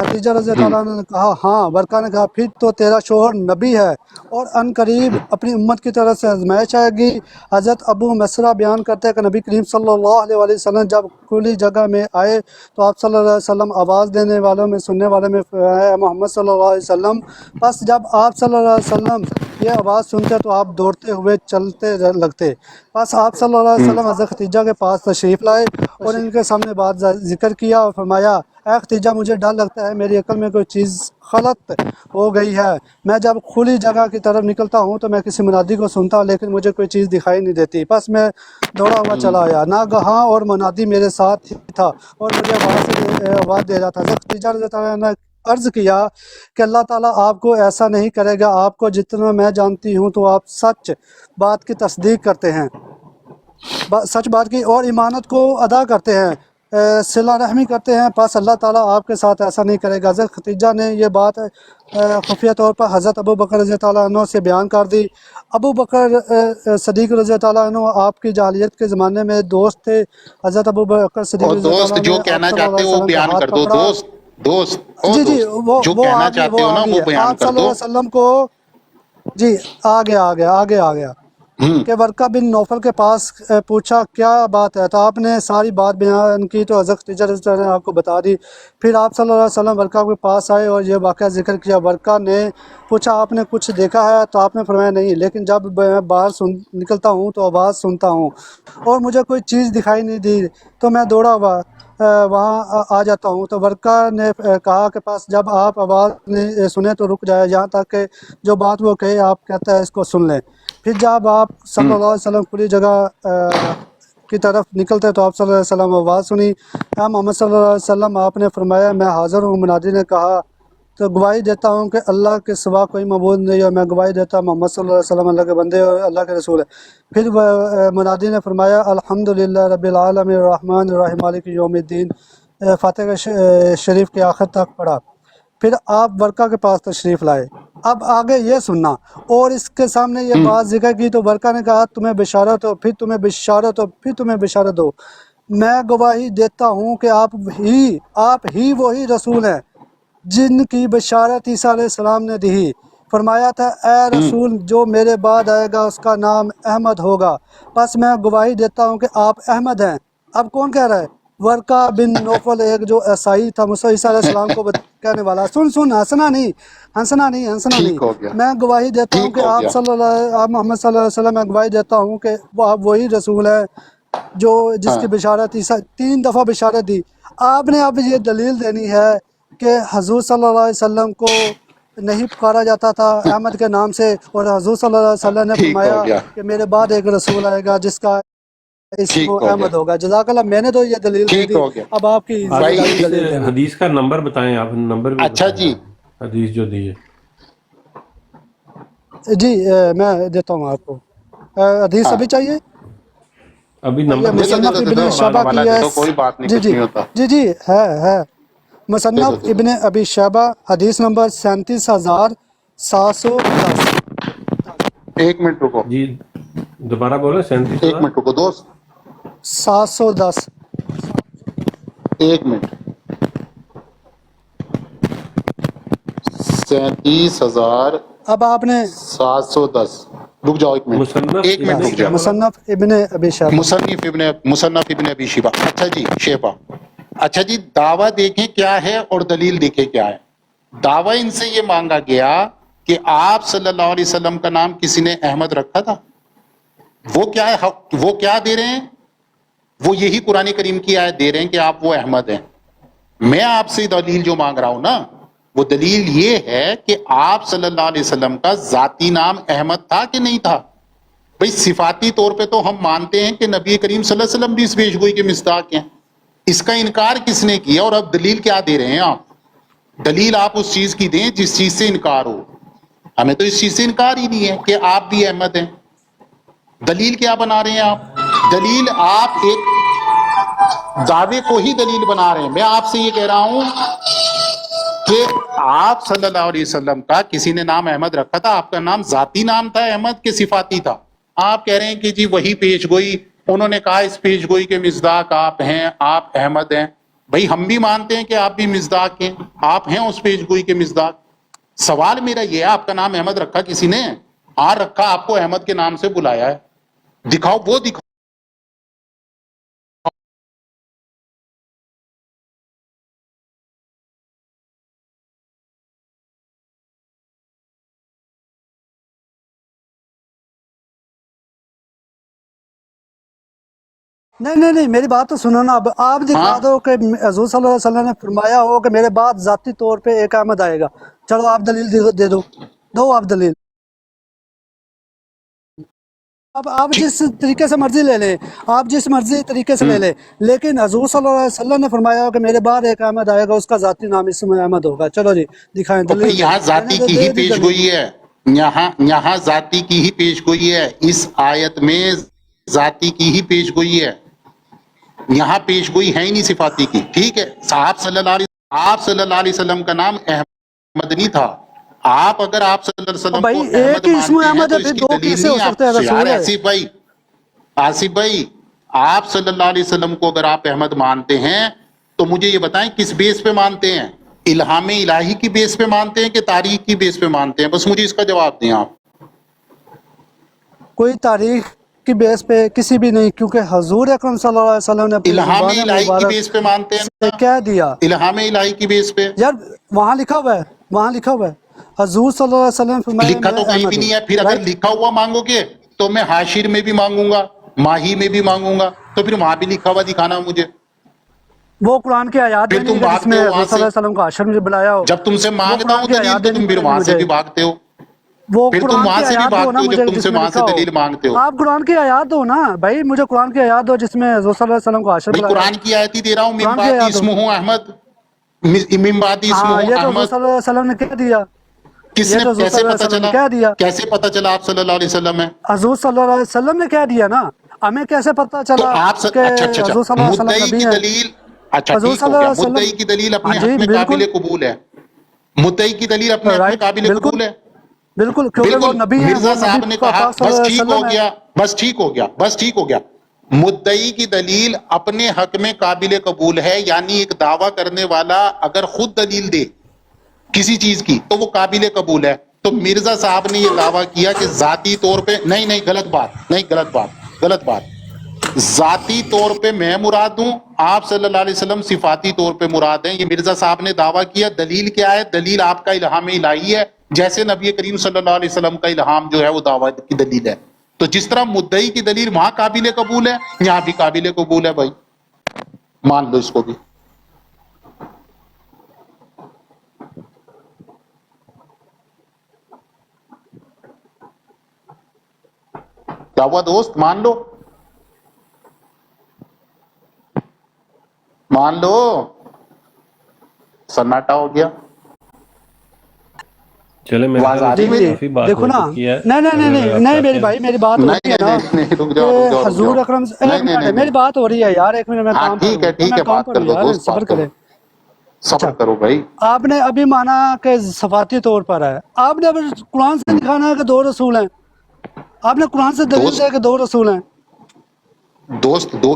خدیجہ رضی اللہ عنہ نے کہا ہاں. ورقہ نے کہا پھر تو تیرا شوہر نبی ہے اور ان قریب اپنی امت کی طرف سے آزمائش آئے گی. حضرت ابو مسرہ بیان کرتے ہیں کہ نبی کریم صلی اللہ علیہ وآلہ وسلم جب کھلی جگہ میں آئے تو آپ صلی اللہ علیہ وسلم آواز دینے والوں میں سننے والے میں محمد صلی اللہ علیہ وسلم. بس جب آپ صلی اللہ علیہ وسلم یہ آواز سنتے تو آپ دوڑتے ہوئے چلتے لگتے. بس آپ صلی اللہ علیہ وسلم حضرت خدیجہ کے پاس تشریف لائے اور ان کے سامنے بات ذکر کیا اور فرمایا اے خدیجہ مجھے ڈر لگتا ہے میری عقل میں کوئی چیز غلط ہو گئی ہے. میں جب کھلی جگہ کی طرف نکلتا ہوں تو میں کسی منادی کو سنتا ہوں لیکن مجھے کوئی چیز دکھائی نہیں دیتی. بس میں دوڑا ہوا چلا آیا. ناگہاں اور منادی میرے ساتھ ہی تھا اور مجھے آواز دے رہا تھا. حضرت خدیجہ رضی اللہ عنہ نے عرض کیا کہ اللہ تعالیٰ آپ کو ایسا نہیں کرے گا. آپ کو جتنا میں جانتی ہوں تو آپ سچ بات کی تصدیق کرتے ہیں, سچ بات کی اور ایمانت کو ادا کرتے ہیں, صلہ رحمی کرتے ہیں. پس اللہ تعالیٰ آپ کے ساتھ ایسا نہیں کرے گا. حضرت خدیجہ نے یہ بات خفیہ طور پر حضرت ابو بکر رضی اللہ عنہ سے بیان کر دی. ابو بکر صدیق رضی اللہ عنہ آپ کی جاہلیت کے زمانے میں دوست تھے. حضرت ابو بکر صدیق اور رضی اللہ دوست عنہ جو نے کہنا آپ صلی اللہ چاہتے علیہ ہو وہ وسلم کا بیان ہاتھ کر دو. پکڑا. دوست جی جو وہ کہنا آ گئی چاہتے ہو نا وہ بیان آپ کر صلی اللہ دو. علیہ وسلم کو. جی آ گیا کہ ورقہ بن نوفل کے پاس پوچھا کیا بات ہے تو آپ نے ساری بات بیان کی تو حضرت خدیجہ رضی اللہ عنہ نے آپ کو بتا دی. پھر آپ صلی اللہ علیہ وسلم ورقہ کے پاس آئے اور یہ واقعہ ذکر کیا. ورقہ نے پوچھا آپ نے کچھ دیکھا ہے تو آپ نے فرمایا نہیں, لیکن جب میں باہر نکلتا ہوں تو آواز سنتا ہوں اور مجھے کوئی چیز دکھائی نہیں دی تو میں دوڑا ہوا وہاں آ جاتا ہوں. تو ورقہ نے کہا کہ پاس جب آپ آواز سنیں تو رک جائے یہاں تک کہ جو بات وہ کہے آپ کہتا ہے اس کو سن لیں. پھر جب آپ صلی اللہ علیہ وسلم کھلی جگہ کی طرف نکلتے تو آپ صلی اللہ علیہ وسلم آواز سنی اے محمد صلی اللہ علیہ وسلم. آپ نے فرمایا میں حاضر ہوں. منادی نے کہا تو گواہی دیتا ہوں کہ اللہ کے سوا کوئی معبود نہیں ہے. میں گواہی دیتا ہوں محمد صلی اللہ علیہ وسلم اللہ کے بندے اور اللہ کے رسول ہے. پھر منادی نے فرمایا الحمدللہ رب العالمین الرحمن الرحیم مالک یوم الدین, فاتحہ شریف کے آخر تک پڑھا. پھر آپ ورقہ کے پاس تشریف لائے. اب آگے یہ سننا اور اس کے سامنے یہ بات ذکر کی تو ورقہ نے کہا تمہیں بشارت ہو, پھر تمہیں بشارت ہو, پھر تمہیں بشارت ہو. میں گواہی دیتا ہوں کہ آپ ہی وہی رسول ہیں جن کی بشارت عیسیٰ علیہ السلام نے دی. فرمایا تھا اے رسول جو میرے بعد آئے گا اس کا نام احمد ہوگا. بس میں گواہی دیتا ہوں کہ آپ احمد ہیں. اب کون کہہ رہا ہے؟ ورقہ بن نوفل, ایک جو عیسائی تھا عیسیٰ علیہ السلام کو کہنے والا. سن ہنسنا نہیں. ٹھیک ہو گیا, میں گواہی دیتا ہوں ٹھیک کہ ہو آپ گیا. آپ محمد صلی اللہ علیہ وسلم, میں گواہی دیتا ہوں کہ وہ آپ وہی رسول ہیں جو جس کی بشارت 3 دفعہ بشارت دی. آپ نے اب یہ دلیل دینی ہے کہ حضور صلی اللہ علیہ وسلم کو نہیں پکارا جاتا تھا احمد کے نام سے اور حضور صلی اللہ علیہ وسلم نے ٹھیک ہو فرمایا گیا, کہ میرے بعد ایک رسول آئے گا جس کا اسم ٹھیک ہو گیا, احمد ہوگا. جزاک اللہ. میں نے تو یہ دلیل دے ٹھیک دی, ہو گیا اب آپ کی بھائی. دلیل دینا. حدیث کا نمبر بتائیں, آپ نمبر بھی اچھا بتائیں جی, حدیث جو دی ہے. جی میں دیتا ہوں آپ کو حدیث. ہاں ابھی چاہیے؟ ابھی یہ نمبر دے دو, مصنف دے ابن دو, شعبہ حوالہ کی دے ہے. دو, کوئی بات نہیں, جی کچھ جی نہیں ہوتا. جی جی ہے دے مصنف دو. ابن ابی شیبہ حدیث نمبر 37,710. 1 منٹ رکو, جی دوبارہ بولیں. 1 منٹ رکو دوست, 710. 1 منٹ. 37,710. اب آپ نے رک جاؤ 1 منٹ, مصنف 1 منٹ ابن رک جاؤ. مصنف ابن ابی شیبہ. مصنف ابن ابی شیبہ. اچھا جی شیبہ. اچھا جی, دعویٰ دیکھیں کیا ہے اور دلیل دیکھیں کیا ہے. دعویٰ ان سے یہ مانگا گیا کہ آپ صلی اللہ علیہ وسلم کا نام کسی نے احمد رکھا تھا. وہ کیا ہے, وہ کیا دے رہے ہیں, وہ یہی قرآن کریم کی آیت دے رہے ہیں کہ آپ وہ احمد ہیں. میں آپ سے دلیل جو مانگ رہا ہوں نا, وہ دلیل یہ ہے کہ آپ صلی اللہ علیہ وسلم کا ذاتی نام احمد تھا کہ نہیں تھا. بھئی صفاتی طور پہ تو ہم مانتے ہیں کہ نبی کریم صلی اللہ علیہ وسلم بھی اس پیش گوئی کے مصداق ہیں. اس کا انکار کس نے کیا, اور اب دلیل کیا دے رہے ہیں آپ؟ دلیل آپ اس چیز کی دیں جس چیز سے انکار ہو. ہمیں تو اس چیز سے انکار ہی نہیں ہے کہ آپ بھی احمد ہیں. دلیل کیا بنا رہے ہیں آپ؟ دلیل آپ ایک دعوے کو ہی دلیل بنا رہے ہیں. میں آپ سے یہ کہہ رہا ہوں کہ آپ صلی اللہ علیہ وسلم کا کسی نے نام احمد رکھا تھا. آپ کا نام ذاتی نام تھا احمد کے صفاتی تھا؟ آپ کہہ رہے ہیں کہ جی وہی پیش گوئی, انہوں نے کہا اس پیش گوئی کے مصداق آپ ہیں, آپ احمد ہیں. بھائی ہم بھی مانتے ہیں کہ آپ بھی مصداق ہیں، آپ ہیں اس پیش گوئی کے مصداق. سوال میرا یہ ہے، آپ کا نام احمد رکھا کسی نے؟ ہاں رکھا، آپ کو احمد کے نام سے بلایا ہے، دکھاؤ وہ دکھاؤ. نہیں میری بات تو سنو نا. اب آپ دکھا ہاں دو کہ حضور صلی اللہ علیہ وسلم نے فرمایا ہو کہ میرے بعد ذاتی طور پہ ایک احمد آئے گا. چلو آپ دلیل دے دو آپ دلیل. اب آپ ٹھیک. جس طریقے سے مرضی لے لیں، آپ جس مرضی طریقے سے لے لیں، لیکن حضور صلی اللہ علیہ وسلم نے فرمایا ہو کہ میرے بعد ایک احمد آئے گا، اس کا ذاتی نام اسم احمد ہوگا. چلو جی دکھائیں اور بھائی دلیل دیں. یہاں میں نے ذاتی تو کی دے ہی دی پیش دلیل. گوئی ہے، یہاں ذاتی کی ہی پیش گوئی ہے، اس آیت میں ذاتی کی ہی پیش گوئی ہے، یہاں پیش گوئی ہے ہی نہیں صفاتی کی. ٹھیک ہے، آپ صلی اللہ علیہ وسلم کا نام احمد نہیں تھا. آپ اگر آپ صلی اللہ علیہ اور وسلم بھائی کو احمد ایک ہی اسم مانتے ہیں احمد تو ہے، اس پھر کی دو دلیل کیسے نہیں ہو ہے سکتے آپ ہیں سے. یار رسول ہے؟ آصف بھائی آپ صلی اللہ علیہ وسلم کو اگر آپ احمد مانتے ہیں تو مجھے یہ بتائیں کس بیس پہ مانتے ہیں؟ الہام الہی کی بیس پہ مانتے ہیں کہ تاریخ کی بیس پہ مانتے ہیں؟ بس مجھے اس کا جواب دیں آپ. کوئی تاریخ کی بیس پہ کسی بھی نہیں، کیونکہ حضور اکرم صلی اللہ علیہ وسلم نے اپنی الہام زبان الہی کی مبارک بیس پہ مانتے ہیں سے نا، کہہ دیا. الہام الہی کی بیس پہ. یار وہاں لکھا ہوا ہے حضور صلی اللہ علیہ وسلم فرمایا لکھا میں تو کہیں بھی احمد ہوں. نہیں ہے. پھر اگر رائٹ. لکھا ہوا مانگو گے تو میں حاشر میں بھی مانگوں گا، ماہی میں بھی مانگوں گا، تو پھر وہاں بھی لکھا ہوا دکھانا مجھے. وہ قرآن کی آیات پھر دینی تم ہے جس بھاگتے میں ہو حضور وہاں صلی سے. اللہ علیہ وسلم کو حشر میں بلایا ہو. جب تم سے وہ مانگتا قرآن ہوں کی دلیل آیات تو دینی تم پھر پڑے گی وہاں سے مجھے. بھی بھاگتے ہو. وہ پھر تم قرآن وہاں کی سے بھی آیات دو نا بھاگتے ہو مجھے جب تم جس سے میں وہاں سے لکھا ہو. دلیل مانگتے ہو. آپ قرآن کی آیات دو نا بھائی، مجھے قرآن کی آیات دو جس میں حضور صلی اللہ علیہ وسلم کو حشر بھائی بلایا ہو. قرآن کی آیت ہی دے رہا ہوں، من قرآن کی بعد آیات دو. اسمہ احمد، من بعد اسمہ ہاں یہ تو حضور احمد. صلی اللہ علیہ وسلم نے کہہ دیا. کس یہ نے، تو حضور صلی کیسے اللہ علیہ پتا وسلم نے چلا؟ کہہ دیا. کیسے پتا چلا آپ صلی اللہ علیہ وسلم ہے؟ حضور صلی اللہ علیہ وسلم نے کہہ دیا نا. ہمیں کیسے پتا تو چلا آپ کہ اچھا حضور صلی اللہ علیہ وسلم مدعی نبی کی ہیں؟ دلیل، اچھا حضور ٹھیک صلی ہو اللہ گیا، علیہ وسلم. مدعی کی دلیل ہاں اپنے جی حق میں بالکل قابل قبول ہے. مدعی کی دلیل اپنے حق میں رائٹ. قابل بالکل قبول ہے. بالکل، کیونکہ وہ بالکل. نبی ہیں، مرزا وہ نبی صاحب نے کہا پاک صلی اللہ بس علیہ ٹھیک ہو وسلم ہے. گیا، بس ٹھیک ہو گیا، بس ٹھیک ہو گیا. مدعی کی دلیل اپنے حق میں قابل قبول ہے، یعنی ایک دعویٰ کرنے والا اگر خود دلیل دے کسی چیز کی تو وہ قابل قبول ہے. تو مرزا صاحب نے یہ دعویٰ کیا کہ ذاتی طور پہ نہیں، غلط بات، نہیں غلط بات. ذاتی طور پہ میں مراد ہوں، آپ صلی اللہ علیہ وسلم صفاتی طور پہ مراد ہیں. یہ مرزا صاحب نے دعویٰ کیا. دلیل کیا ہے؟ دلیل آپ کا الہام الہی ہے، جیسے نبی کریم صلی اللہ علیہ وسلم کا الہام جو ہے وہ دعویٰ کی دلیل ہے. تو جس طرح مدعی کی دلیل وہاں قابل قبول ہے، یہاں بھی قابل قبول ہے. بھائی مان لو اس کو بھی. کیا ہوا دوست؟ مان لو، مان لو. سناٹا ہو گیا. چلے میرے آواز خیال آ اس رہی جی ہے پہ میری؟ جی کافی بات دیکھو ہو نا. چکی ہے. نہیں اگر آپ نہیں چاہتے میری ہیں بھائی، میری بات ہو رہی ہے نا رک کہ جاؤ حضور اکرم نہیں ایک نہیں منٹ ہے، نہیں نہیں. میری بات ہو رہی ہے یار. ایک منٹ میں ہاں کام پر ٹھیک ہوں، ہے میں کام بات پر کر ہوں دو یار، دوست، صبر بات کرو، کریں. صبر اچھا کرو بھائی. آپ نے ابھی مانا کہ صفاتی طور پر ہے. آپ نے ابھی قرآن سے دکھانا ہے کہ دو رسول ہیں. آپ نے قرآن سے دلیل دے دوست کہ دو رسول ہیں. دوست دو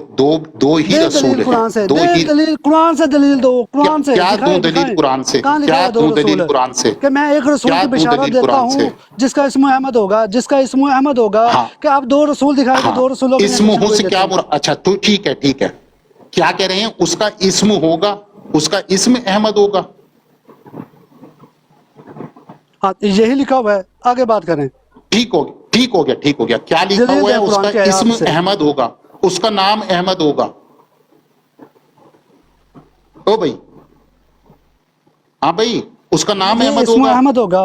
ہی دے رسول دلیل ہیں، قرآن سے، دو دے ہی. دلیل قرآن سے، دلیل دو قرآن سے. کیا دوں دلیل دکھائیں قرآن سے؟ کہاں لکھا کیا ہوا دو دوں رسول دلیل ہے. قرآن سے؟ کہ میں ایک رسول کیا کی دوں بشارت دلیل دیتا قرآن سے؟ ہوں جس کا اسم احمد ہوگا، جس کا اسم احمد ہوگا. ہاں کہ آپ دو رسول دکھائے تو ہاں. دو رسولوں کے لیے اسم پیشن ہو گوئی سے دیتا کیا ہوں. اچھا تو ٹھیک ہے. کیا کہہ رہے ہیں؟ اس کا اسم ہوگا، اس کا اسم احمد ہوگا. ہاں یہی لکھا ہوا ہے، آگے بات کریں. ٹھیک ہو گیا. کیا لکھا دلیل ہوا ہے؟ دیں اس قرآن کا کی اسم آیات سے. احمد ہوگا، اس کا نام احمد ہوگا. او بھائی، ہاں بھائی، اس کا نام یہ احمد اسم ہوگا. احمد ہوگا.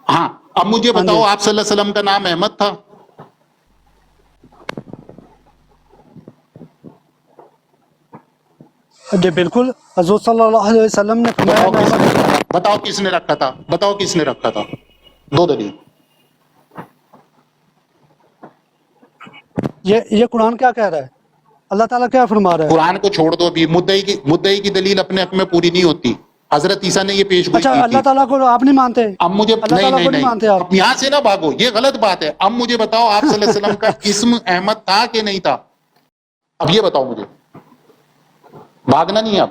ہاں. اب مجھے ہاں جی بتاؤ، آپ صلی اللہ علیہ وسلم کا نام احمد تھا؟ جی بالکل. حضور صلی اللہ علیہ وسلم نے فرمایا میں احمد ہوں. بتاؤ کس نے رکھا تھا؟ بتاؤ کس نے رکھا تھا؟ دو دلیل. یہ قرآن کیا کہہ رہا ہے؟ اللہ تعالیٰ کیا فرما رہا ہے؟ قرآن کو چھوڑ دو ابھی. مدعی کی دلیل اپنے حق میں پوری نہیں ہوتی. حضرت عیسیٰ نے یہ پیش گوئی اچھا کی اللہ تھی. تعالیٰ کو آپ نہیں مانتے؟ اب مجھے اللہ تعالیٰ کو نہیں نہیں مانتے آپ؟ اب یہاں سے نہ بھاگو، یہ غلط بات ہے. اب مجھے بتاؤ، آپ صلی اللہ علیہ وسلم کا اسم احمد تھا کہ نہیں تھا؟ اب یہ بتاؤ مجھے، بھاگنا نہیں. اب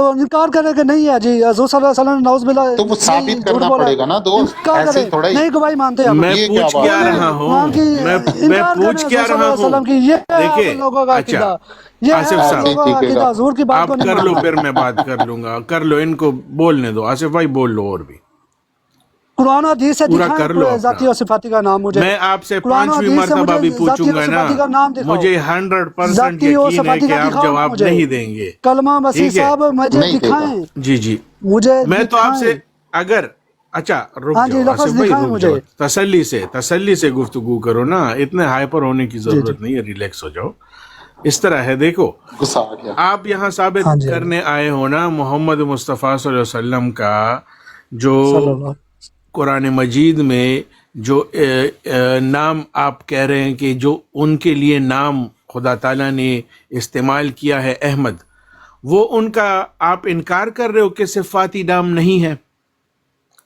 تو انکار کرے کہ نہیں ہے جی حضور صلی اللہ علیہ وسلم نے نعوذ باللہ تو وہ ثابت کرنا پڑے گا نا دوست، انکار ایسے کرے، تھوڑا ہی۔ نہیں گواہی مانتے ہم، میں یہ کیا پوچھ بات کیا ہے؟ رہا وہاں ہوں، کی میں انکار پوچھ کرنے کیا حضور صلی اللہ رہا علیہ وسلم ہوں، کی، یہ ہے دیکھیے آپ لوگوں کا اچھا عقیدہ، یہ ہے آصف آپ صاحب لوگوں کا ٹھیک ہے عقیدہ، گا، حضور کی بات آپ کو نہیں کر لو، ماننا۔ پھر میں بات کر لوں گا، کر لو، ان کو بولنے دو، آصف بھائی بول لو، اور بھی قرآن و حدیث سے پورا کر لو دکھائیں اپنا۔ ذاتی اور صفاتی کا نام مجھے، میں آپ سے قرآن و 5ویں حدیث سے مرتبہ مجھے بھی ذاتی پوچھوں اور گا نا، صفاتی کا نام دکھاؤ، مجھے 100% ذاتی اور یقین ہے صفاتی کہ کا آپ دکھاؤ نا جواب مجھے، نہیں دیں گے، کلمہ مسیح ٹھیک ہے؟ صاحب مجھے نہیں دے گا۔ دکھائیں، جی جی، مجھے میں تو آپ سے دکھائیں، اگر اچھا رک ہاں جی جاؤ آصف لفظ بھائی، دکھائیں رک مجھے، جاؤ، تسلی سے گفتگو کرو نا، اتنے ہائپر ہونے کی جی جی ضرورت نہیں ہے، ریلیکس ہو جاؤ۔ اس طرح ہے، دیکھو غصہ آ گیا۔ آپ یہاں ثابت ہاں جی کرنے آئے ہو نا محمد مصطفیٰ صلی اللہ علیہ وسلم کا جو صلی اللہ قرآن مجید میں جو نام آپ کہہ رہے ہیں کہ جو ان کے لیے نام خدا تعالیٰ نے استعمال کیا ہے احمد، وہ ان کا آپ انکار کر رہے ہو کہ صفاتی نام نہیں ہے،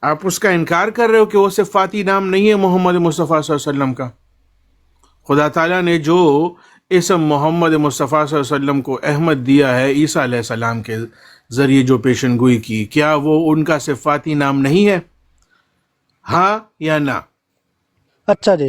آپ اس کا انکار کر رہے ہو کہ وہ صفاتی نام نہیں ہے محمد مصطفیٰ صلی اللہ علیہ وسلم کا۔ خدا تعالیٰ نے جو اسم محمد مصطفیٰ صلی اللہ علیہ وسلم کو احمد دیا ہے عیسیٰ علیہ السلام کے ذریعے جو پیشن گوئی کی، کیا وہ ان کا صفاتی نام نہیں ہے؟ ہاں یا نہ؟ اچھا جی،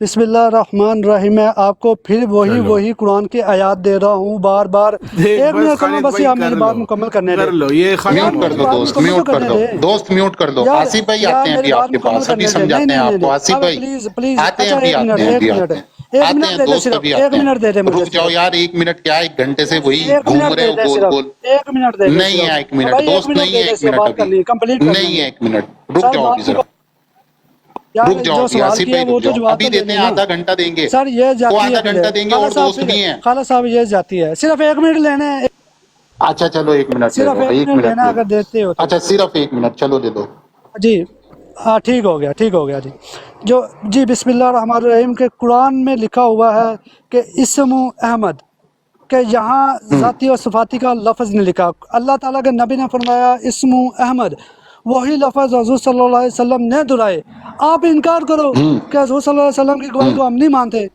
بسم اللہ الرحمن الرحیم، میں آپ کو پھر وہی قرآن کی آیات دے رہا ہوں بار بار، دیکھ ایک بس منٹ کرنا، خالد بس بھائی یہ آپ کر میری بات لو، مکمل کرنے دے، کر لو، یہ ختم یار میوٹ ہو کر میری دو گیا۔ بات دوست، مکمل تو میوٹ کر کرنے دو دے دوست، میوٹ کر دو۔ یار، آصف بھائی یار آتے ہیں میری ابھی آپ بات کے مکمل پاس، ابھی کرنے دے، نہیں سمجھاتے نہیں ہیں نہیں آپ کو۔ نہیں، آصف اب بھائی پلیز پلیز، آتے ہیں، اچھا ابھی ایک منٹ، آتے ہیں، ایک ابھی منٹ، آتے ہیں، ایک آتے منٹ ہیں دے دے دوست، صرف، ابھی ایک آتے ہیں۔ منٹ دے دے مجھے رک جاؤ صرف، یار، 1 منٹ کیا، 1 گھنٹے سے وہی ایک گھوم منٹ رہے دے ہو دے گول صرف، گول۔ ایک منٹ دے دے نہیں صرف، ہے 1 منٹ بھائی ایک دوست، منٹ نہیں دے ہے دے 1 صرف، منٹ بات ابھی، کرنی ہے، کمپلیٹ کرنا ہے نہیں ہے مجھے 1 منٹ، رک سر، جاؤ ابھی بات ذرا، یار رک جاؤ جو ابھی سوال آصف کیا بھائی، وہ رک تو جاؤ، جواب تو ابھی دے دیتے دیں ہیں، نا آدھا گھنٹہ دیں گے، سر، یہ وہ جاتی ہے آدھا پھر، گھنٹہ دیں گے، خالہ اور صاحب دوست بھی ہیں۔ خالہ صاحب یہ جاتی ہے، صرف 1 منٹ لینا ہے، اچھا چلو 1 منٹ لے صرف لو، 1 1 منٹ منٹ لینا ہے لے اگر لو، دیتے ہو تو، اچھا صرف 1 منٹ، چلو لے لو۔ جی ہاں ٹھیک ہو گیا، ٹھیک ہو گیا جی، جی بسم اللہ الرحمن الرحیم کے قرآن میں لکھا ہوا ہے کہ اسم احمد، کہ یہاں ذاتی اور صفاتی کا لفظ نہیں لکھا، اللہ تعالیٰ کے نبی نے فرمایا اسم احمد، وہی لفظ حضور صلی اللہ علیہ وسلم نے دہرائے، آپ انکار کرو کہ حضور صلی اللہ علیہ وسلم کی گواہی کو ہم نہیں مانتے،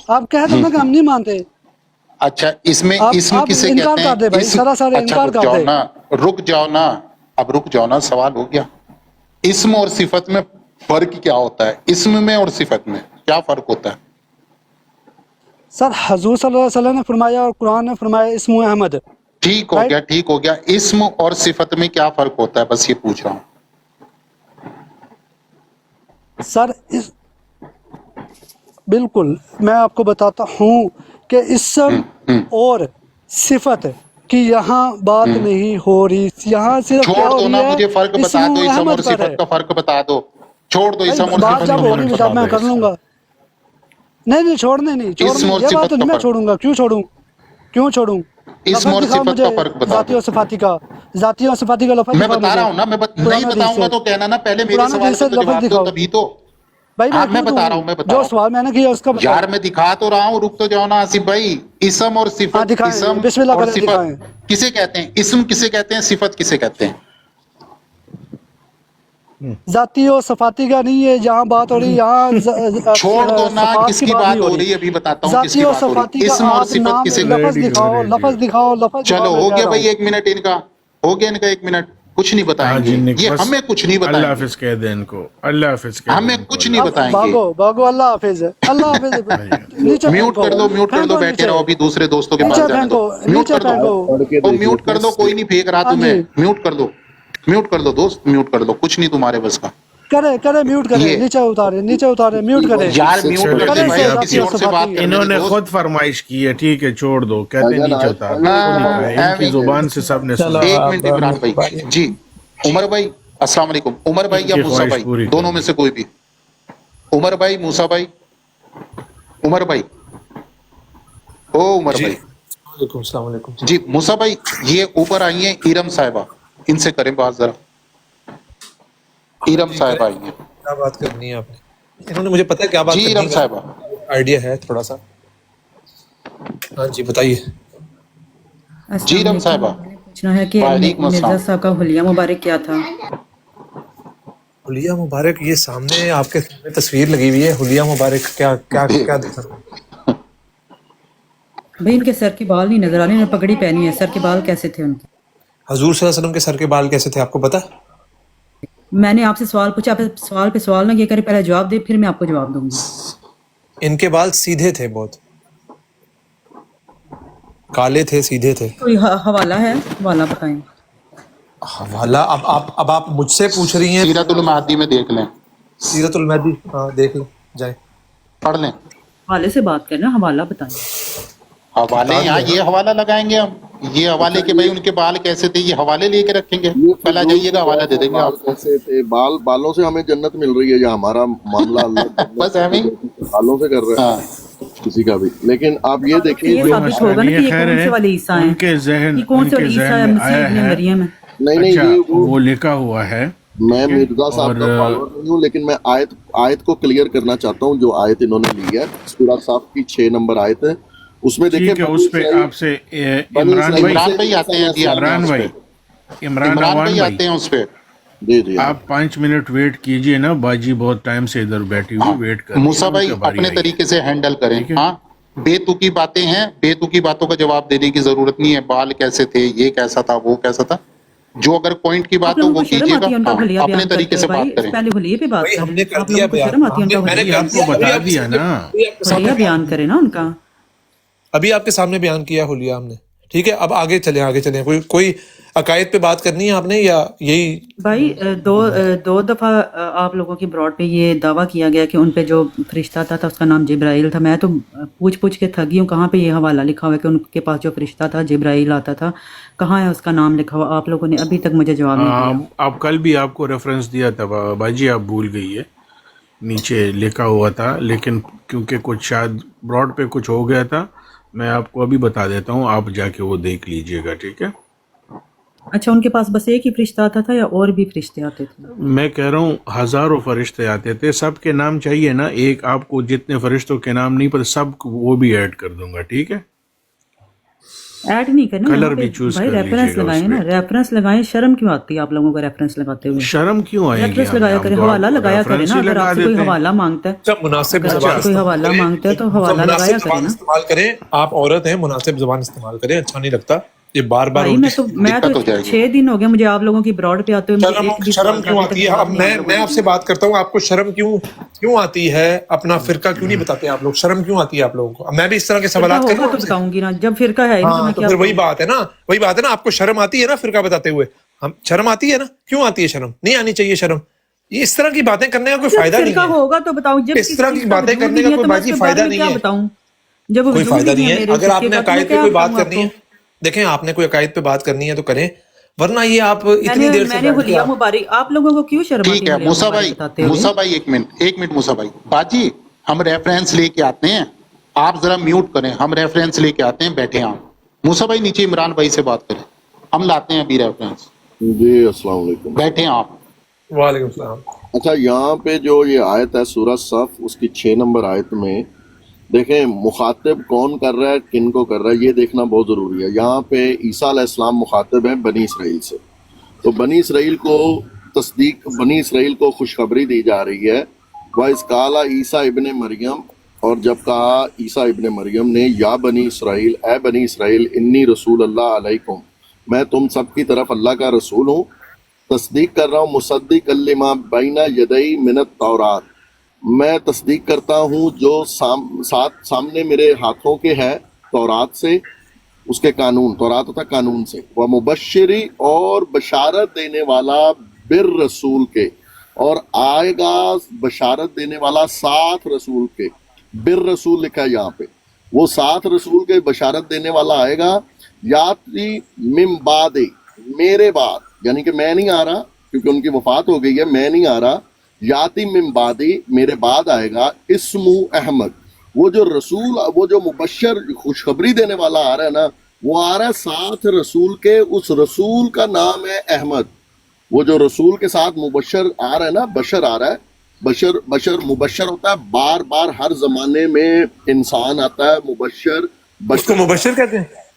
آپ کہہ دو نا کہ ہم نہیں مانتے، اچھا اس میں اسم آپ کسے انکار کہتے ہیں؟ کر دے بھائی، اسم، سراسر اچھا انکار رک کر جاؤ دے، نا، رک جاؤ نا، اب رک جاؤ نا، سوال ہو گیا۔ اسم اور صفت میں فرق کیا ہوتا ہے؟ اسم میں اور صفت میں کیا فرق ہوتا ہے؟ سر حضور صلی اللہ علیہ وسلم نے فرمایا اور قرآن نے فرمایا اسم احمد، ٹھیک ہو رائٹ؟ گیا، ٹھیک ہو گیا، اسم اور صفت میں کیا فرق ہوتا ہے، بس یہ پوچھ رہا ہوں۔ سر بالکل میں آپ کو بتاتا ہوں کہ اسم اور صفت کی یہاں بات نہیں ہو رہی، یہاں صرف کیا چھوڑ ہو دو رہی نا، ہے، مجھے فرق اسم بتا دو، اسم اور احمد پر ہے، صفت کا فرق بتا دو، چھوڑ دو، بھائی اسم اور بات صفت جب کا ہوگی فرق جب بتا میں دو۔ کر لوں گا، نہیں چھوڑنے نہیں اسم چھوڑنے، اور یہ بات صفت کا نہیں میں فرق، چھوڑوں گا، کیوں چھوڑوں، کیوں چھوڑوں، اسم لفظ اور دکھاؤ صفت مجھے کا فرق بتا ذاتی دو۔ اور صفاتی کا، ذاتی اور صفاتی کا لفظ میں دکھاؤ بتا رہا مجھے ہوں نا، میں قرآن نہیں حدیث بتاؤں سے، گا تو کہنا نا، پہلے میرے قرآن سوال حدیث کا سے تو لفظ جواب دو، دکھاؤ، تبھی تو۔ بھائی ہاں میں میں کیوں بتا رہا دوں، ہوں، میں بتا جو رہا ہوں سوال میں نے کیا اس کا یار، بتاؤ، میں دکھا تو رہا ہوں، رک تو جاؤ نا آصف بھائی۔ اسم اور ہاں صفت، دکھائیں، اسم بسم اللہ اور کریں صفت دکھائیں، کسے کہتے ہیں؟ اسم کسے کہتے ہیں، صفت کسے کہتے ہیں؟ ذاتی اور صفاتی کا نہیں ہے جہاں بات ہو رہی، یہاں چھوڑ دو نا، صفات کس کی کی بات نہیں بات ہو ہو رہی، رہی ہے، ابھی بتاتا ہوں کس ذاتی کی اور بات ہو رہی صفاتی ہے۔ کا اسم اور آپ صفت نام کسے لفظ دکھاؤ، لفظ دکھاؤ، لفظ دکھاؤ، چلو میں ہو کہہ گیا رہا ہوں، بھائی 1 منٹ ان کا، ہو گیا ان کا 1 منٹ، کچھ نہیں ہاں بتائیں جی، گے یہ، بس ہمیں کچھ نہیں اللہ بتائیں گے، حافظ کہہ دیں ان کو، اللہ حافظ کہہ دیں ہمیں ان کو، کچھ اللہ نہیں اب بتائیں گے۔ بھاگو اللہ حافظ، اللہ حافظ، نیچے میوٹ پھینکو، کر دو، میوٹ کر دو، پھینکو بیٹھے نیچے، رہو، ابھی دوسرے دوستوں کے نیچے پاس جانے دو، پھینکو، میوٹ نیچے کر دو، پھینکو، او میوٹ کر دو، کوئی نہیں پھینک رہا ہاں تمہیں، جی، میوٹ کر دو، میوٹ کر دو دوست، میوٹ کر دو، کچھ نہیں تمہارے بس کا۔ کرے میوٹ کرے، یہ نیچے اتارے میوٹ کرے، یار میوٹ کر دے کرے بھائی، سے کسی ذاتی اور اور سے صفاتی، بات کرنے انہوں دے نے دوست۔ خود فرمائش کی ہے، ٹھیک ہے چھوڑ دو، کہتے ہیں نیچے اتار دو، کو نہیں کہا، ان کی زبان سے سب نے سنا۔ 1 منٹ عمران بھائی، جی عمر بھائی السلام علیکم، عمر بھائی ان یا کی موسیٰ خواہش بھائی، پوری دونوں میں کرنی۔ سے کوئی بھی، عمر بھائی، موسیٰ بھائی، عمر بھائی، او عمر جی بھائی، وعلیکم السلام علیکم جی موسیٰ بھائی، یہ اوپر آئی ہیں ارم صاحبہ، ان سے کریں بات ذرا، ہاں ارم جی کریں، صاحبہ آئی ہیں، کیا بات کرنی ہے آپ نے؟ انہوں نے مجھے پتا ہے کیا بات جی کرنی ارم ہے، صاحبہ، آئیڈیا ہے تھوڑا سا۔ ہاں جی بتائیے۔ جی السلام ارم علیکم، صاحبہ، میں نے پوچھنا ہے کہ وعلیکم مرزا السلام۔ صاحب کا حلیہ مبارک کیا تھا؟ حلیہ مبارک، یہ سامنے آپ کے سامنے تصویر لگی ہوئی ہے، حلیہ مبارک کیا کیا دیکھ کیا لیں، دکھا؟ بھئی ان کے سر کے بال نہیں نظر آ رہے، انہوں نے پگڑی پہنی ہے، سر کے بال کیسے تھے ان کے؟ حضور صلی اللہ علیہ وسلم کے سر کے بال کیسے تھے آپ کو پتا؟ میں نے آپ سے سوال پوچھا، آپ سوال پہ سوال نہ کیا کرے، پہلے جواب دے پھر میں آپ کو جواب دوں گی۔ ان کے بال سیدھے تھے، بہت کالے تھے، سیدھے تھے۔ کوئی حوالہ ہے؟ حوالہ بتائیں۔ حوالہ اب آپ مجھ سے پوچھ رہی ہیں؟ سیرت المہدی میں دیکھ لیں، سیرت المہدی، ہاں دیکھ لیں، جائیں پڑھ لیں حوالے سے بات کرنا، حوالہ بتائیں۔ حوالے۔ یہاں یہ حوالہ لگائیں گے ہم، یہ حوالے کہ بھائی ان کے بال کیسے تھے، یہ حوالے لے کے رکھیں گے، کل آ جائیے گا حوالہ دے دیں گے بال آپ کو۔ کیسے تھے، بالوں سے ہمیں جنت مل رہی ہے یا ہمارا معاملہ اللہ بس ایویں بالوں سے کر رہا ہاں۔ ہے کسی کا بھی؟ لیکن آپ یہ دیکھیں یہ جو ثابت ہوگا نا کہ یہ کون سے والے عیسیٰ ہیں، ان کے ذہن یہ کون سے والے عیسیٰ ہیں، مسیح ابن مریم ہے۔ نہیں نہیں اچھا یہ وہ لکھا ہوا ہے، میں مرزا صاحب کا فالوور نہیں ہوں، لیکن میں آیت کو کلیئر کرنا چاہتا ہوں جو آیت انہوں نے لی ہے، سورہ صاف کی 6 نمبر آیت ہے، اس میں دیکھیں ٹھیک ہے، اس پہ آپ سے عمران عمران بھائی آتے ہیں جی، عمران بھائی، عمران بھائی آتے ہیں اس پہ۔ جی جی آپ 5 منٹ ویٹ کیجئے نا، باجی بہت ٹائم سے ادھر بیٹھی ہوئی ویٹ کر رہی ہے، موسیٰ ان بھائی کا باری اپنے آئی ہے۔ طریقے سے ہینڈل کریں، ہاں بے تکی باتیں ہیں، بے تکی باتوں کا جواب دینے کی ضرورت نہیں ہے، بال کیسے تھے، یہ کیسا تھا، وہ کیسا تھا، جو اگر پوائنٹ کی آپ بات ہو لوگوں وہ کو شرم کیجیے گا، آتی ہے ان کا ہاں حلیہ اپنے بیان طریقے کرتے سے ہوئے؟ بات بھائی کریں۔ پہلے حلیہ پہ بات بھائی ہم کریں، نے کر آپ دیا لوگوں کو بیان، شرم آتی ہے ان کا میں نے حلیہ، آپ کو بتا دیا نا، حلیہ بیان کرے نا ان کا۔ ابھی آپ کے سامنے بیان کیا حلیہ ہم نے، ٹھیک ہے؟ اب آگے چلیں، کوئی عقائد پہ بات کرنی ہے آپ نے یا یہی؟ بھائی دو دفعہ آپ لوگوں کی براڈ پہ یہ دعویٰ کیا گیا کہ ان پہ جو فرشتہ تھا اس کا نام جبرائیل تھا۔ میں تو پوچھ کے تھک گئی ہوں، کہاں پہ یہ حوالہ لکھا ہوا ہے کہ ان کے پاس جو فرشتہ تھا جبرائیل آتا تھا، کہاں ہے اس کا نام لکھا ہوا؟ آپ لوگوں نے ابھی تک مجھے جواب نہیں دیا۔ آپ کل بھی آپ کو ریفرنس دیا تھا باجی، آپ بھول گئی ہے، نیچے لکھا ہوا تھا، لیکن کیونکہ کچھ شاید براڈ پہ کچھ ہو گیا تھا، میں آپ کو ابھی بتا دیتا ہوں، آپ جا کے وہ دیکھ لیجئے گا، ٹھیک ہے؟ اچھا، ان کے پاس بس ایک ہی فرشتہ آتا تھا یا اور بھی فرشتے آتے تھے؟ میں کہہ رہا ہوں ہزاروں فرشتے آتے تھے، سب کے نام چاہیے نا، ایک آپ کو جتنے فرشتوں کے نام نہیں پتہ سب کو وہ بھی ایڈ کر دوں گا، ٹھیک ہے؟ ایڈ نہیں کرنا کلر یہاں پہ بھی چوز بھائی، کر ریفرنس لیجئے گا لگائیں اس نا، پہ۔ ریفرنس لگائیں۔ شرم کیوں آتی ہے آپ لوگوں کو ریفرنس لگاتے ہوئے؟ شرم کیوں آئے گی؟ ریفرنس لگایا کرے، حوالہ لگایا کرے نا، اگر آپ سے کوئی حوالہ مانگتا ہے، اچھا مناسب اگر آپ زبان سے کوئی حوالہ مانگتا ہے تو حوالہ لگایا مناسب کرے زبان نا۔ استعمال کریں، آپ عورت ہیں، مناسب زبان استعمال کریں، اچھا نہیں لگتا یہ بار بار بھائی میں تو دقت ہو جائے گی۔ 6 دن ہو گیا مجھے آپ لوگوں کی براڈ پہ آتے ہوئے، مجھے ایک بھی شرم سوال کیوں کا ابھی تک آتی ہے؟ جواب اب نہیں آپ لوگوں میں نے آپ سے بات کرتا ہوں، آپ کو شرم کیوں آتی ہے؟ اپنا فرقہ کیوں نہیں بتاتے آپ لوگ؟ شرم کیوں آتی ہے آپ لوگوں کو؟ اب میں بھی اس طرح کے سوالات ہوگا کروں تو بتاؤں گی نا، جب فرقہ ہے ہی نہیں تو ہاں، میں تو کیا پھر وہی بتاؤں؟ بات ہے نا، آپ کو شرم آتی ہے نا فرقہ بتاتے ہوئے؟ ہم شرم آتی ہے نا؟ کیوں آتی ہے شرم؟ نہیں آنی چاہیے شرم، یہ اس طرح کی باتیں کرنے کا کوئی جب فائدہ نہیں فرقہ ہے، ہوگا تو بتاؤں، جب اس طرح کی چیز کا باتیں وجود کرنے ہی کا نہیں ہے کوئی تو میں اس باقی کے فائدہ بارے میں نہیں کیا ہے، بتاؤں؟ جب کوئی وجود فائدہ ہی نہیں ہے۔ میرے اگر آپ فرقے نے کا تو میں عقائد پہ کیا کوئی بات بتاؤں آپ کرنی کو؟ ہے، دیکھیں آپ نے کوئی عقائد پہ بات کرنی ہے تو کریں، ورنہ یہ آپ اتنی دیر سے میں نے بیٹھ کے حلیہ مبارک، آپ لوگوں کو کیوں شرم آتی ٹھیک ہے ہے حلیہ موسیٰ مبارک بھائی، بتاتے ہوئے؟ موسیٰ بھائی ایک منٹ موسیٰ بھائی، باجی ہم ریفرنس لے کے آتے ہیں، آپ ذرا میوٹ کریں، ہم ریفرنس لے کے آتے ہیں، بیٹھے آپ موسیٰ بھائی نیچے عمران بھائی سے بات کریں، ہم لاتے ہیں ابھی ریفرنس، جی السلام علیکم۔ بیٹھے آپ۔ وعلیکم السلام۔ اچھا یہاں پہ جو یہ آیت ہے سورہ صف اس کی 6 نمبر آیت میں دیکھیں مخاطب کون کر رہا ہے، کن کو کر رہا ہے، یہ دیکھنا بہت ضروری ہے۔ یہاں پہ عیسیٰ علیہ السلام مخاطب ہیں بنی اسرائیل سے، تو بنی اسرائیل کو خوشخبری دی جا رہی ہے، وَإِذْ قَالَ عیسیٰ ابن مریم، اور جب کہا عیسیٰ ابن مریم نے، یا بنی اسرائیل، اے بنی اسرائیل، انی رسول اللہ علیکم، میں تم سب کی طرف اللہ کا رسول ہوں، تصدیق کر رہا ہوں، مصدق لما بین یدی من التورات، میں تصدیق کرتا ہوں جو سامنے میرے ہاتھوں کے ہے تورات سے، اس کے قانون، تورات ہوتا قانون سے، وہ مبشری، اور بشارت دینے والا بالرسول کے، اور آئے گا بشارت دینے والا ساتھ رسول کے، بالرسول لکھا ہے یہاں پہ، وہ ساتھ رسول کے بشارت دینے والا آئے گا، یاتی من بعد، میرے بعد، یعنی کہ میں نہیں آ رہا کیونکہ ان کی وفات ہو گئی ہے، میں نہیں آ رہا، یاتی من بعدی، میرے بعد آئے گا، اسمو احمد، وہ جو رسول، وہ جو مبشر خوشخبری دینے والا آ رہا ہے نا، وہ آ رہا ہے ساتھ رسول کے، اس رسول کا نام ہے احمد، وہ جو رسول کے ساتھ مبشر آ رہا ہے نا، بشر آ رہا ہے، بشر مبشر ہوتا ہے، بار بار ہر زمانے میں انسان آتا ہے مبشر، اس کو مبشر کہتے ہیں؟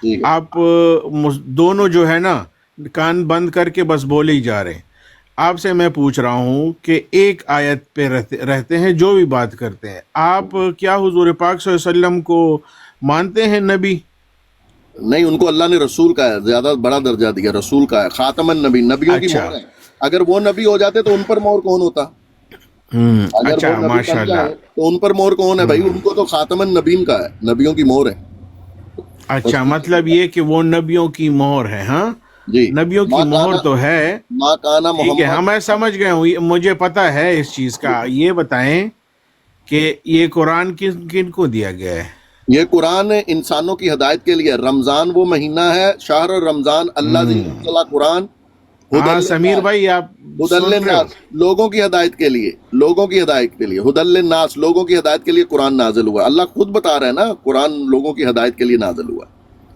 ٹھیک ہے آپ دونوں جو ہے نا کان بند کر کے بس بولے ہی جا رہے ہیں. آپ سے میں پوچھ رہا ہوں کہ ایک آیت پہ رہتے ہیں جو بھی بات کرتے ہیں. آپ کیا حضور پاک صلی اللہ علیہ وسلم کو مانتے ہیں نبی؟ نہیں، ان کو اللہ نے رسول کا ہے زیادہ بڑا درجہ دیا، رسول کا ہے، خاتم النبی، نبیوں کی اچھا. مہر ہے. اگر وہ نبی ہو جاتے تو ان پر مہر کون ہوتا؟ اگر اچھا، وہ نبی ماشاء بن اللہ. جائے تو ان پر مہر کون ہے بھائی؟ ان کو تو خاتم النبیین کا ہے، نبیوں کی مہر ہے. اچھا، مطلب یہ کہ وہ نبیوں کی مہر ہے. ہاں، جی، نبیوں کی مہر تو ہے. ما کانا ٹھیک ہے، ہاں محمد. میں سمجھ گیا ہوں، مجھے پتا ہے اس چیز کا. یہ بتائیں کہ یہ قرآن کن کو دیا گیا ہے؟ یہ قرآن انسانوں کی ہدایت کے لیے. رمضان وہ مہینہ ہے، شہر رمضان اللہ ذی انزل قرآن ہاں سمیر بھائی آپ ہدی سن رہے ہو؟ للناس، لوگوں کی ہدایت کے لیے، لوگوں کی ہدایت کے لیے. ہدی للناس، لوگوں کی ہدایت کے لیے قرآن نازل ہوا. اللہ خود بتا رہا ہے نا، قرآن لوگوں کی ہدایت کے لیے نازل ہوا.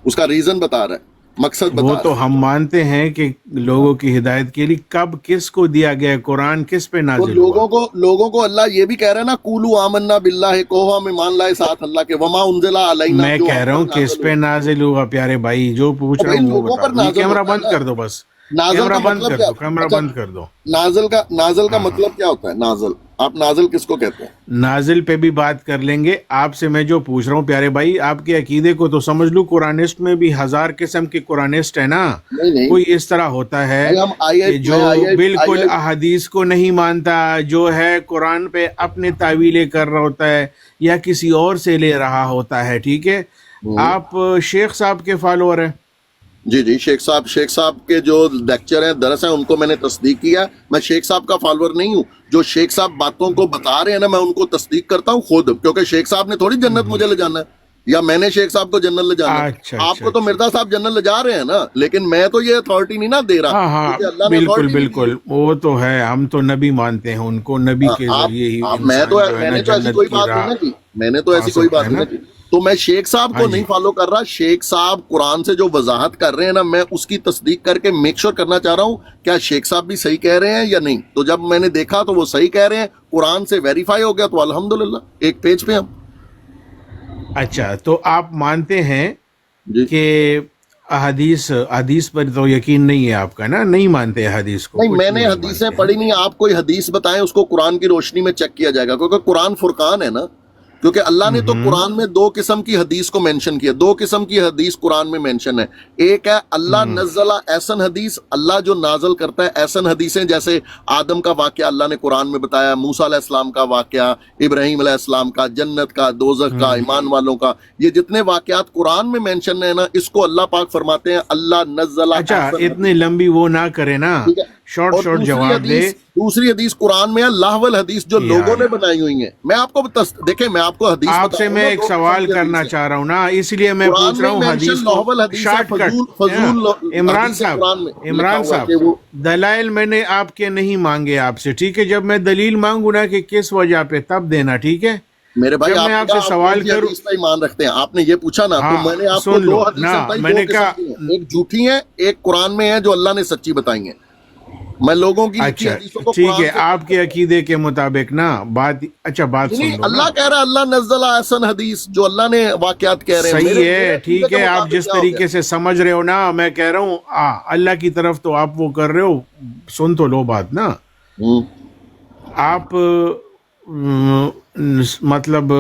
اس کا ریزن بتا رہا ہے، مقصد وہ بتا رہا تو ہے. ہم مانتے ہیں کہ لوگوں کی ہدایت کے لیے کب کس کو دیا گیا ہے قرآن، کس پہ تو نازل ہوا؟ لوگوں کو اللہ یہ بھی کہہ رہا ہے نا، قولو آمنا باللہ، کہو ہم ایمان لائے ساتھ اللہ کے، وما انزل علینا، میں جو کہہ رہا ہوں ہم پر کس نازل پہ ہوا. نازل ہوا پیارے بھائی، جو پوچھ رہا بھائی ہوں وہ لوگوں پر بتاؤ. یہ نازل کیمرہ ہوتا ہے بند نا. کر دو بس، نازل کیمرہ کا بند مطلب کر کیا؟ دو، کیمرہ اچھا، بند کر دو. نازل کا مطلب کیا ہوتا ہے؟ نازل، آپ نازل کس کو کہتے ہیں؟ نازل پہ بھی بات کر لیں گے. آپ سے میں جو پوچھ رہا ہوں پیارے بھائی، آپ کے عقیدے کو تو سمجھ لوں. قرآنسٹ میں بھی 1000 قسم کے قرآنسٹ ہے نا. نہیں کوئی اس طرح ہوتا ہے بھائی، ہم کہ جو بالکل احادیث کو نہیں مانتا، جو ہے قرآن پہ اپنے تعویلیں کر رہا ہوتا ہے یا کسی اور سے لے رہا ہوتا ہے. ٹھیک ہے، آپ شیخ صاحب کے فالوور ہیں؟ جی، شیخ صاحب کے جو لیکچر ہیں درس ہیں ان کو میں نے تصدیق کیا. میں شیخ صاحب کا فالوور نہیں ہوں. جو شیخ صاحب باتوں کو بتا رہے ہیں نا، میں ان کو تصدیق کرتا ہوں خود، کیونکہ شیخ صاحب نے تھوڑی جنت مجھے لے جانا ہے یا میں نے شیخ صاحب کو جنت لے جانا ہے. اچھا، آپ کو تو مرزا صاحب جنت لے جا رہے ہیں نا، لیکن میں تو یہ اتھارٹی نہیں نا دے رہا، ہاں کیونکہ اللہ نے بالکل authority نہیں دی. بالکل، وہ تو ہے. ہم تو نبی مانتے ہیں ان کو، نبی کے ذریعے ہی انسان جو ہے میں نا نے تو ایسی جنت کوئی کی بات راہ نہیں نا کی، میں نے تو ایسی کوئی بات نہیں کی. تو میں شیخ صاحب کو نہیں فالو کر رہا. شیخ صاحب قرآن سے جو وضاحت کر رہے ہیں نا، میں اس کی تصدیق کر کے میک شور کرنا چاہ رہا ہوں کیا شیخ صاحب بھی صحیح کہہ رہے ہیں یا نہیں. تو جب میں نے دیکھا تو وہ صحیح کہہ رہے ہیں، قرآن سے ویریفائی ہو گیا، تو الحمدللہ ایک پیج پہ ہم. اچھا، تو آپ مانتے ہیں جی کہ حدیث پر تو یقین نہیں ہے آپ کا نا؟ نہیں مانتے حدیث کو؟ نہیں، کچھ میں بھی نے نہیں حدیثیں مانتے پڑھی نہیں. آپ کوئی حدیث بتائیں، اس کو قرآن کی روشنی میں چیک کیا جائے گا، کیونکہ قرآن فرقان ہے نا. کیونکہ اللہ نے تو قرآن میں 2 قسم کی حدیث کو مینشن کیا. 2 قسم کی حدیث قرآن میں مینشن ہے. ایک ہے اللہ نزلہ ایسن حدیث، اللہ جو نازل کرتا ہے ایسن حدیثیں، جیسے آدم کا واقعہ اللہ نے قرآن میں بتایا، موسیٰ علیہ السلام کا واقعہ، ابراہیم علیہ السلام کا، جنت کا، دوزخ کا، ایمان والوں کا. یہ جتنے واقعات قرآن میں مینشن ہے نا، اس کو اللہ پاک فرماتے ہیں اللہ نزلہ اچھا، احسن اتنی لمبی وہ نہ کرے نا، ٹھیک ہے. شارٹ اور شارٹ جواب دے. دوسری حدیث قرآن میں ہے لاہول حدیث، جو لوگوں نے بنائی ہوئی ہیں. میں آپ کو دیکھیں، میں آپ کو حدیث آپ سے بتاؤں میں گا، ایک 2 سوال قسم کی کرنا حدیث ہے. چاہ رہا ہوں نا، اس لیے میں قرآن پوچھ رہا ہوں میں حدیث mention کو لاہول حدیث ہے، شارٹ کٹ. فضول عمران حدیث ہے صاحب، قرآن میں لکھا عمران ہوا صاحب، کہ وہ دلائل میں نے آپ کے نہیں مانگے آپ سے. ٹھیک ہے، جب میں دلیل مانگوں نا کہ کس وجہ پہ، تب دینا. ٹھیک ہے، میرے بھائی جب میں آپ سے سوال کروں. حدیث پہ ایمان رکھتے ہیں، آپ نے یہ پوچھا نا، تو میں نے آپ کو سن 2 لو حدیثیں نا، بتائی، میں 2 نے کہا قسم کی ہیں. ایک جھوٹی ہیں، ایک قرآن میں ہے جو اللہ نے سچی بتائی ہیں. میں لوگوں کی لکھی اچھا حدیثوں کو ٹھیک قرآن ہے، سے آپ کے عقیدے کے مطابق نا بات. اچھا بات سن نہیں، لو نا، اللہ کہہ رہا ہے اللہ نزل احسن حدیث، جو اللہ نے واقعات کہہ رہے ہیں. صحیح میرے ہے. عقیدے ٹھیک کے ہے، آپ مطابق جس کیا ہو طریقے گیا؟ سے سمجھ رہے ہو نا، میں کہہ رہا ہوں اللہ کی طرف تو آپ وہ کر رہے ہو. سن تو لو بات نا. آپ مطلب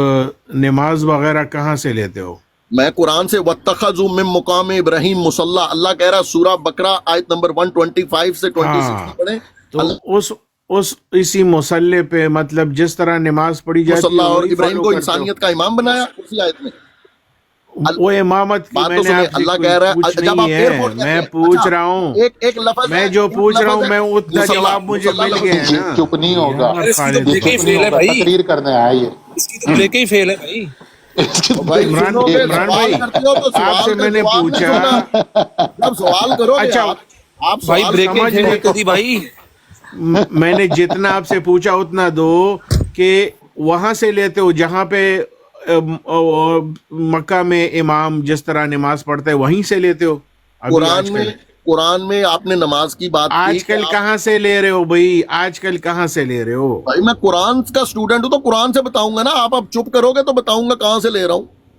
نماز وغیرہ کہاں سے لیتے ہو؟ میں قرآن سے وَاتَّخَذُوا مِن مقام ابراہیم مصلی، اللہ کہہ رہا سورہ بقرہ آیت نمبر 125 سے 26 میں پڑھیں. تو اسی مسلح پہ مطلب جس طرح نماز پڑھی جاتی مصلی ہے اور وہی ابراہیم فالو کو کرتے ہو؟ انسانیت کا امام بنایا اسی آیت میں. وہ امامت کی بات میں تو نے سنیں، آپ سے اللہ کوئی کہہ رہا پوچھ ہے جب آپ نہیں ایئرپورٹ ہے. کہتے میں ہیں، پوچھ اچھا، رہا ہوں، ایک لفظ میں ہے، جو ایک پوچھ رہا لفظ ہوں ہے، میں اتنا مصلی، جواب مجھے مصلی مل لفظ گیا ہے جی نا. چپ نہیں ہوگا، یار اس کی تو خالد یہ بریک ہی چپ بھائی، نہیں فیل ہے ہوگا، بھائی، تقریر کرنے آئے یہ. اس کی تو بریک ہی فیل ہے بھائی. اس کی بھائی عمران سنو گے، عمران سوال بھائی، کرتے ہو تو آپ سے سوال کا میں نے جواب نہیں پوچھا. سننا. جب سوال کرو گے اچھا آپ بھائی سوال بریک ہی سمجھ فیل لیں کر دی بھائی. میں نے جتنا آپ سے پوچھا اتنا دو کہ وہاں سے لیتے ہو جہاں پہ مکہ میں امام جس طرح نماز پڑھتا ہے وہیں سے لیتے ہو؟ ابھی قرآن میں آپ نے نماز کی بات کی آج کہ کل کہاں سے لے رہے ہو بھائی؟ آج کل کہاں سے لے رہے ہو؟ بھائی میں قرآن کا اسٹوڈنٹ ہوں تو قرآن سے بتاؤں گا نا. آپ اب چپ کرو گے تو بتاؤں گا کہاں سے لے رہا ہوں.